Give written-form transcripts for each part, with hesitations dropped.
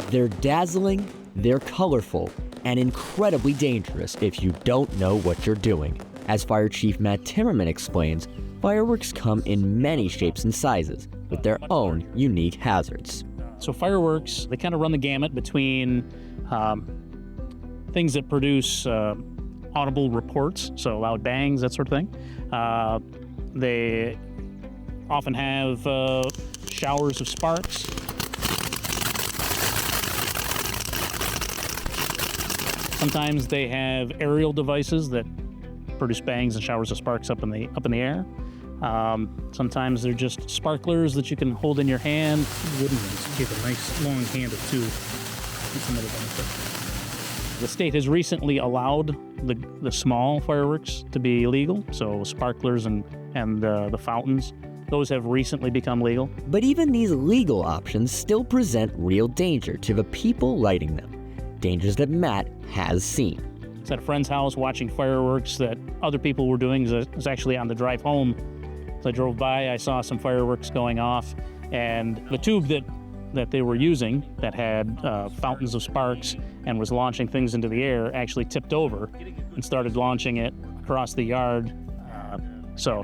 They're dazzling, they're colorful, and incredibly dangerous if you don't know what you're doing. As Fire Chief Matt Timmerman explains, fireworks come in many shapes and sizes, with their own unique hazards. So fireworks, they kind of run the gamut between things that produce audible reports, so loud bangs, that sort of thing. They often have showers of sparks. Sometimes they have aerial devices that produce bangs and showers of sparks up in the air. Sometimes they're just sparklers that you can hold in your hand. Wooden ones give a nice long handle too. That's another benefit. The state has recently allowed the small fireworks to be legal, so sparklers and the fountains. Those have recently become legal. But even these legal options still present real danger to the people lighting them. Dangers that Matt has seen. I was at a friend's house watching fireworks that other people were doing. It was actually on the drive home. As I drove by, I saw some fireworks going off, and the tube that they were using that had fountains of sparks and was launching things into the air actually tipped over and started launching it across the yard. So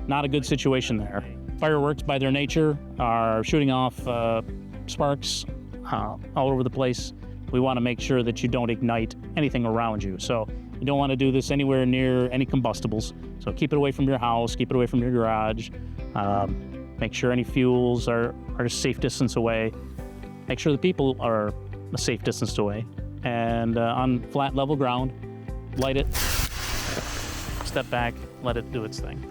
not a good situation there. Fireworks, by their nature, are shooting off sparks all over the place. We want to make sure that you don't ignite anything around you. So you don't want to do this anywhere near any combustibles. So keep it away from your house, keep it away from your garage. Make sure any fuels are a safe distance away. Make sure the people are a safe distance away. And on flat, level ground, light it, step back, let it do its thing.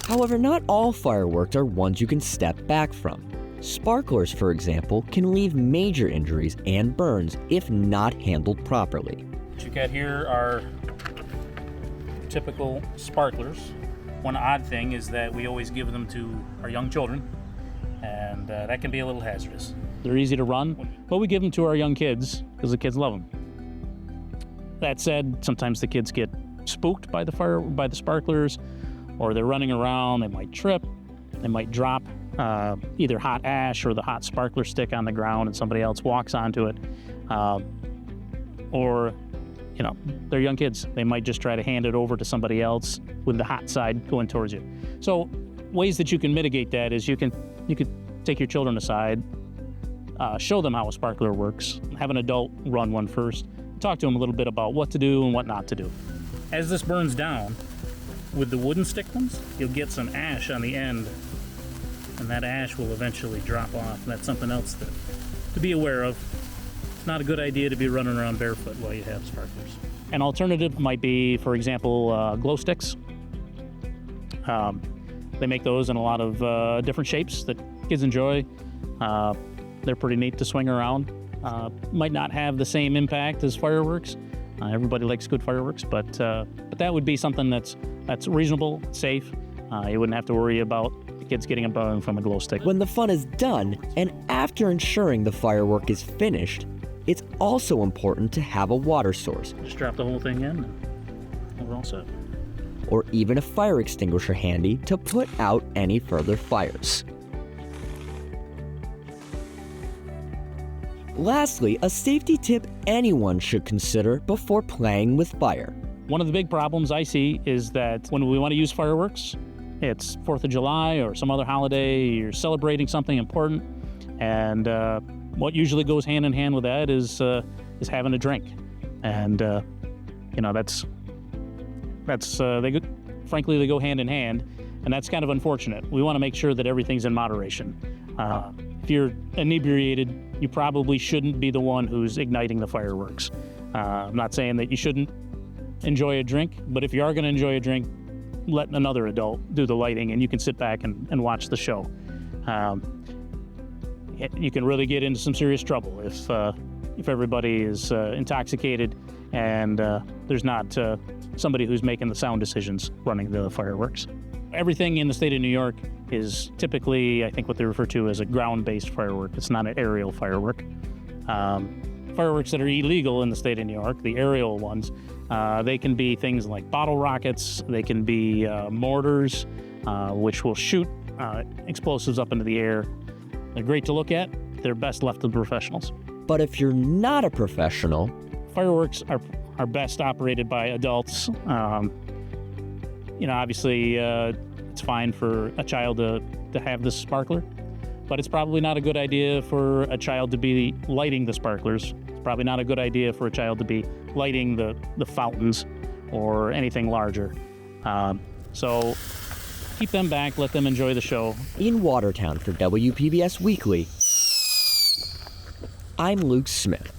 However, not all fireworks are ones you can step back from. Sparklers, for example, can leave major injuries and burns if not handled properly. What you got here are typical sparklers. One odd thing is that we always give them to our young children, and that can be a little hazardous. They're easy to run, but we give them to our young kids because the kids love them. That said, sometimes the kids get spooked by the sparklers, or they're running around, they might trip, they might drop either hot ash or the hot sparkler stick on the ground and somebody else walks onto it. Or, they're young kids. They might just try to hand it over to somebody else with the hot side going towards you. So ways that you can mitigate that is you could take your children aside, show them how a sparkler works, have an adult run one first, talk to them a little bit about what to do and what not to do. As this burns down, with the wooden stick ones, you'll get some ash on the end, and that ash will eventually drop off. And that's something else to be aware of. It's not a good idea to be running around barefoot while you have sparklers. An alternative might be, for example, glow sticks. They make those in a lot of different shapes that kids enjoy. They're pretty neat to swing around. Might not have the same impact as fireworks. Everybody likes good fireworks, but that would be something that's reasonable, safe. You wouldn't have to worry about the kids getting a burn from a glow stick. When the fun is done, and after ensuring the firework is finished, it's also important to have a water source. Just drop the whole thing in, and we're all set. Or even a fire extinguisher handy to put out any further fires. Lastly, a safety tip anyone should consider before playing with fire. One of the big problems I see is that when we want to use fireworks, it's 4th of July or some other holiday, you're celebrating something important, and what usually goes hand in hand with that is having a drink. And frankly, they go hand in hand, and that's kind of unfortunate. We want to make sure that everything's in moderation. If you're inebriated, you probably shouldn't be the one who's igniting the fireworks. I'm not saying that you shouldn't enjoy a drink, but if you are going to enjoy a drink, let another adult do the lighting, and you can sit back and watch the show. You can really get into some serious trouble if everybody is intoxicated and there's not somebody who's making the sound decisions running the fireworks. Everything in the state of New York is typically, I think, what they refer to as a ground-based firework. It's not an aerial firework. fireworks that are illegal in the state of New York, the aerial ones. They can be things like bottle rockets. They can be mortars, which will shoot explosives up into the air. They're great to look at. They're best left to the professionals. But if you're not a professional, Fireworks are best operated by adults. Obviously, it's fine for a child to have this sparkler, but it's probably not a good idea for a child to be lighting the sparklers. It's probably not a good idea for a child to be lighting the fountains or anything larger. So keep them back, let them enjoy the show. in Watertown for WPBS Weekly, I'm Luke Smith.